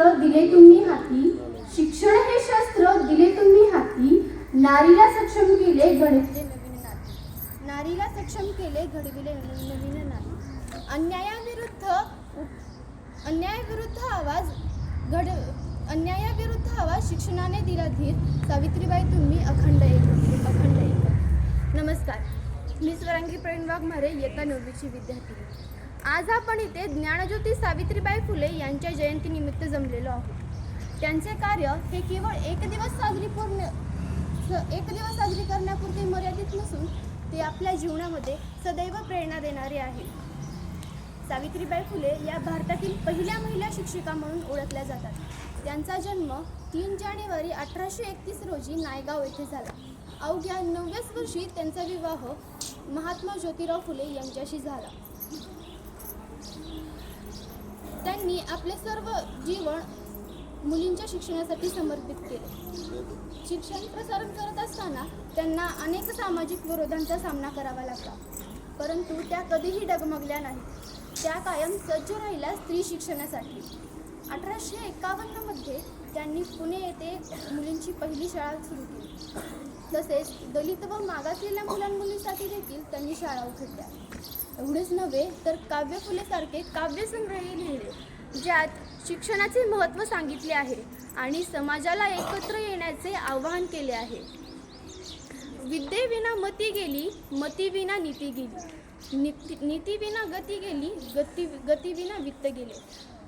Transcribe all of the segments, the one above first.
शस्त्र दिले तुम्ही हाती, शिक्षण हे शस्त्र दिले तुम्ही हाती, नारीला सक्षम केले घडविले नवीन नाती, नारीला सक्षम केले घडविले नवीन नाती, अन्यायाविरुद्ध आवाज शिक्षणाने दिला धीर, सावित्रीबाई तुम्ही अखंड एक, अखंड एक. नमस्कार, मी स्वरांगी प्रवीण वाघमारे, इयत्ता 9वीची विद्यार्थिनी. आज आपण इथे ज्ञानज्योती सावित्रीबाई फुले यांच्या जयंतीनिमित्त जमलेलो आहोत. त्यांचे कार्य हे केवळ एक दिवस साजरी करण्यापुरते मर्यादित नसून ते आपल्या जीवनामध्ये सदैव प्रेरणा देणारे आहे. सावित्रीबाई फुले या भारतातील पहिल्या महिला शिक्षिका म्हणून ओळखल्या जातात. त्यांचा जन्म 3 जानेवारी 1831 रोजी नायगाव येथे झाला. अवघ्या 9व्याच वर्षी त्यांचा विवाह महात्मा ज्योतिराव फुले यांच्याशी झाला. त्यांनी आपले सर्व जीवन मुलींच्या शिक्षणासाठी समर्पित केले. शिक्षण प्रसारण करत असताना त्यांना अनेक सामाजिक विरोधांचा सामना करावा लागला, परंतु त्या कधीही डगमगल्या नाहीत. त्या कायम सज्ज राहिल्या स्त्री शिक्षणासाठी. 1851 मध्ये त्यांनी पुणे येथे मुलींची पहिली शाळा सुरू केली. तसेच दलित व मागासलेल्या मुलांमुलींसाठी देखील त्यांनी शाळा उघडल्या. एवढेच नव्हे तर काव्य फुलेसारखे काव्यसंग्रहही लिहिले, ज्यात शिक्षणाचे महत्त्व सांगितले आहे आणि समाजाला एकत्र येण्याचे आवाहन केले आहे. विद्येविना मती गेली, मतीविना नीती गेली, नीतीविना गती गेली, गतीविना वित्त गेले,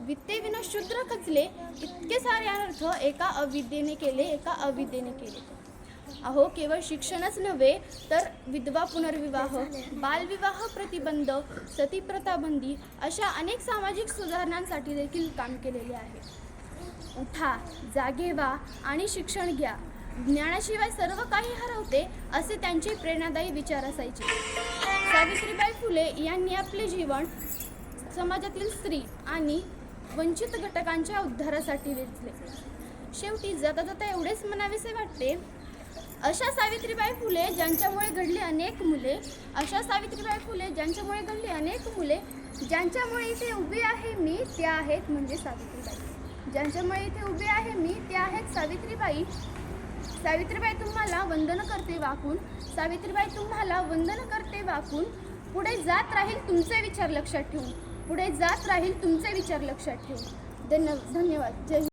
वित्तेविना शूद्र खचले, इतके सारे अर्थ एका अविद्येने केले. अहो, केवळ शिक्षणच नव्हे तर विधवा पुनर्विवाह, बालविवाह प्रतिबंध, सतीप्रथा बंदी अशा अनेक सामाजिक सुधारणांसाठी देखील काम केलेले आहे. उठा, जागे व्हा आणि शिक्षण घ्या. ज्ञानाशिवाय सर्व काही हरवते, असे त्यांचे प्रेरणादायी विचार असायचे. सावित्रीबाई फुले यांनी आपले जीवन समाजातील स्त्री आणि वंचित घटकांच्या उद्धारासाठी वेचले. शेवटी जाता जाता एवढेच म्हणावेसे वाटते, अशा सावित्रीबाई फुले ज्यांच्यामुळे घडली अनेक मुले, ज्यांच्यामुळे इथे उभी आहे मी, त्या आहेत म्हणजे सावित्रीबाई. ज्यांच्यामुळे इथे उभी आहे मी, त्या आहेत सावित्रीबाई. सावित्रीबाई तुम्हाला वंदन करते वाकून, सावित्रीबाई तुम्हाला वंदन करते वाकून. पुढे जात राहील तुमचे विचार लक्षात ठेवून, धन्यवाद. जय